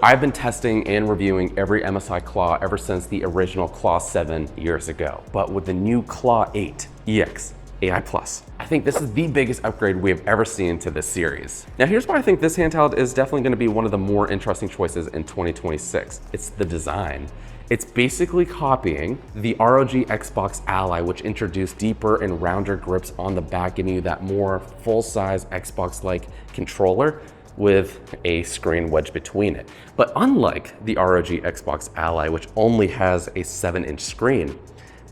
I've been testing and reviewing every MSI Claw ever since the original Claw 7 years ago. But with the new Claw 8 EX AI+, I think this is the biggest upgrade we have ever seen to this series. Now here's why I think this handheld is definitely going to be one of the more interesting choices in 2026. It's the design. It's basically copying the ROG Xbox Ally, which introduced deeper and rounder grips on the back, giving you that more full-size Xbox-like controller with a screen wedge between it. But unlike the ROG Xbox Ally, which only has a 7-inch screen,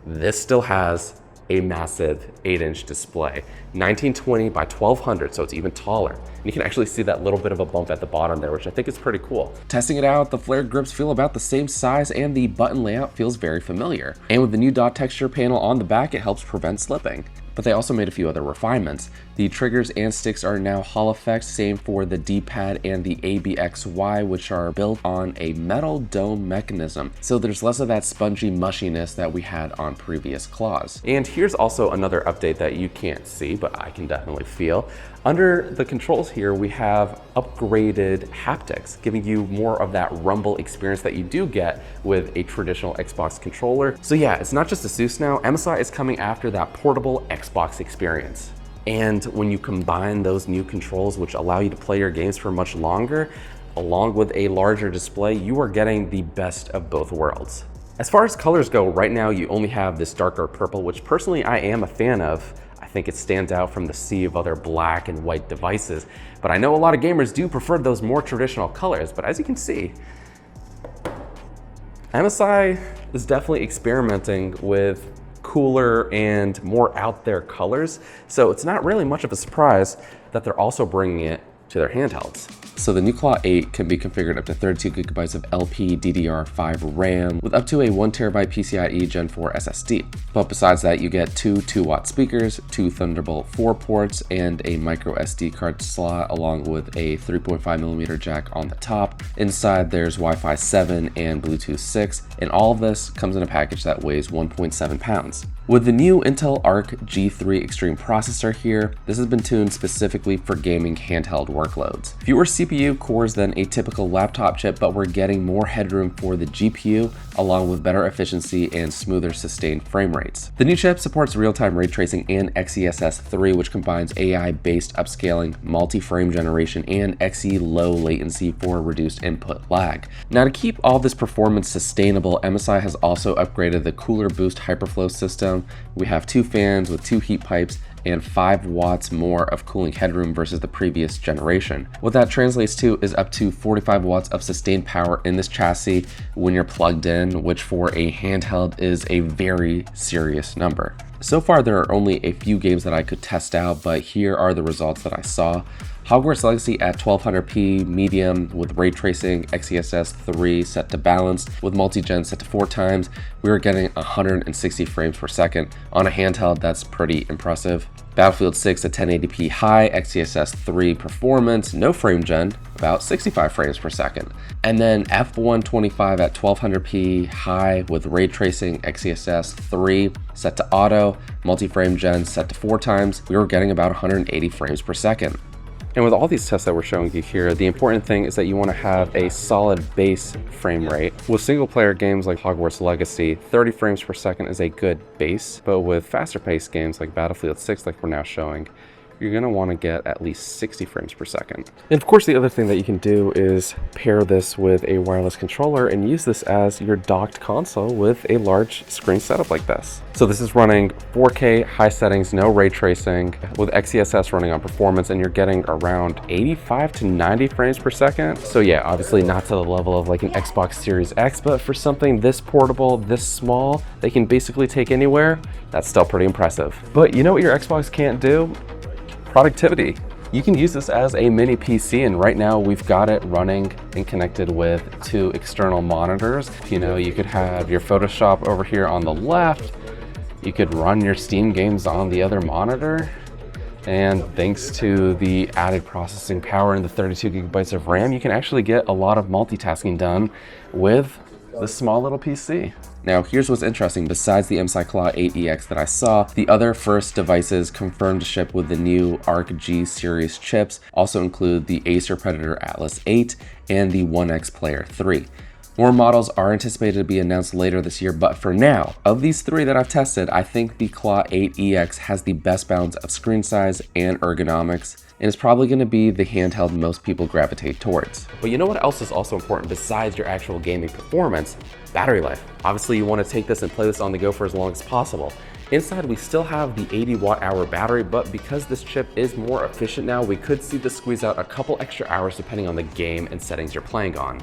this still has a massive 8-inch display, 1920 by 1200, so it's even taller. And you can actually see that little bit of a bump at the bottom there, which I think is pretty cool. Testing it out, the flared grips feel about the same size and the button layout feels very familiar. And with the new dot texture panel on the back, it helps prevent slipping. But they also made a few other refinements. The triggers and sticks are now Hall effects, same for the D-pad and the ABXY, which are built on a metal dome mechanism. So there's less of that spongy mushiness that we had on previous claws. And here's also another update that you can't see, but I can definitely feel. Under the controls here, we have upgraded haptics, giving you more of that rumble experience that you do get with a traditional Xbox controller. So yeah, it's not just Asus now. MSI is coming after that portable Xbox experience. And when you combine those new controls, which allow you to play your games for much longer, along with a larger display, you are getting the best of both worlds. As far as colors go, right now you only have this darker purple, which personally I am a fan of. I think it stands out from the sea of other black and white devices. But I know a lot of gamers do prefer those more traditional colors, but as you can see, MSI is definitely experimenting with cooler and more out there colors. So it's not really much of a surprise that they're also bringing it to their handhelds. So the new Claw 8 can be configured up to 32 gigabytes of LPDDR5 RAM with up to a 1TB PCIe Gen 4 SSD. But besides that, you get two 2-watt speakers, two Thunderbolt 4 ports, and a micro SD card slot, along with a 3.5mm jack on the top. Inside, there's Wi-Fi 7 and Bluetooth 6, and all of this comes in a package that weighs 1.7 pounds. With the new Intel Arc G3 Extreme processor here, this has been tuned specifically for gaming handheld workloads. Fewer CPU cores than a typical laptop chip, but we're getting more headroom for the GPU, along with better efficiency and smoother sustained frame rates. The new chip supports real-time ray tracing and XeSS 3, which combines AI-based upscaling, multi-frame generation, and Xe Low Latency for reduced input lag. Now, to keep all this performance sustainable, MSI has also upgraded the Cooler Boost Hyperflow system. We have two fans with two heat pipes and 5 watts more of cooling headroom versus the previous generation. What that translates to is up to 45 watts of sustained power in this chassis when you're plugged in, which for a handheld is a very serious number. So far, there are only a few games that I could test out, but here are the results that I saw. Hogwarts Legacy at 1200p medium with ray tracing, XeSS 3 set to balance, with multi-gen set to 4 times, we were getting 160 frames per second. On a handheld, that's pretty impressive. Battlefield 6 at 1080p high, XeSS 3 performance, no frame gen, about 65 frames per second. And then F125 at 1200p high with ray tracing, XeSS 3 set to auto, multi-frame gen set to 4 times, we were getting about 180 frames per second. And with all these tests that we're showing you here, the important thing is that you want to have a solid base frame rate. With single player games like Hogwarts Legacy, 30 frames per second is a good base, but with faster paced games like Battlefield 6, like we're now showing, you're going to want to get at least 60 frames per second. And of course, the other thing that you can do is pair this with a wireless controller and use this as your docked console with a large screen setup like this. So this is running 4K high settings, no ray tracing, with XeSS running on performance, and you're getting around 85 to 90 frames per second. So yeah, obviously not to the level of like an Xbox Series X, but for something this portable, this small, they can basically take anywhere, that's still pretty impressive. But you know what your Xbox can't do? Productivity. You can use this as a mini PC, and right now we've got it running and connected with 2 external monitors. You know, you could have your Photoshop over here on the left, you could run your Steam games on the other monitor, and thanks to the added processing power and the 32 gigabytes of RAM, you can actually get a lot of multitasking done with this small little PC. Now, here's what's interesting. Besides the MSI Claw 8EX that I saw, the other first devices confirmed to ship with the new Arc G series chips also include the Acer Predator Atlas 8 and the One X Player 3. More models are anticipated to be announced later this year, but for now, of these three that I've tested, I think the Claw 8EX has the best balance of screen size and ergonomics, and it's probably going to be the handheld most people gravitate towards. But you know what else is also important besides your actual gaming performance? Battery life. Obviously, you want to take this and play this on the go for as long as possible. Inside, we still have the 80 watt-hour battery, but because this chip is more efficient now, we could see this squeeze out a couple extra hours depending on the game and settings you're playing on.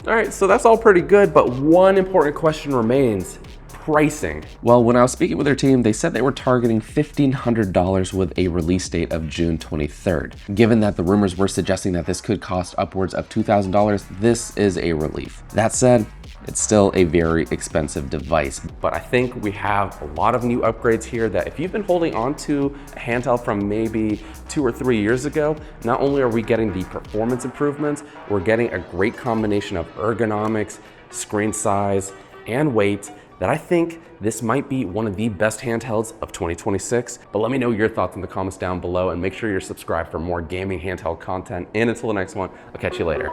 All right, so that's all pretty good, but one important question remains: pricing. Well, when I was speaking with their team, they said they were targeting $1,500 with a release date of June 23rd. Given that the rumors were suggesting that this could cost upwards of $2,000, this is a relief. That said, it's still a very expensive device, but I think we have a lot of new upgrades here that if you've been holding on to a handheld from maybe 2 or 3 years ago, not only are we getting the performance improvements, we're getting a great combination of ergonomics, screen size, and weight that I think this might be one of the best handhelds of 2026. But let me know your thoughts in the comments down below, and make sure you're subscribed for more gaming handheld content. And until the next one, I'll catch you later.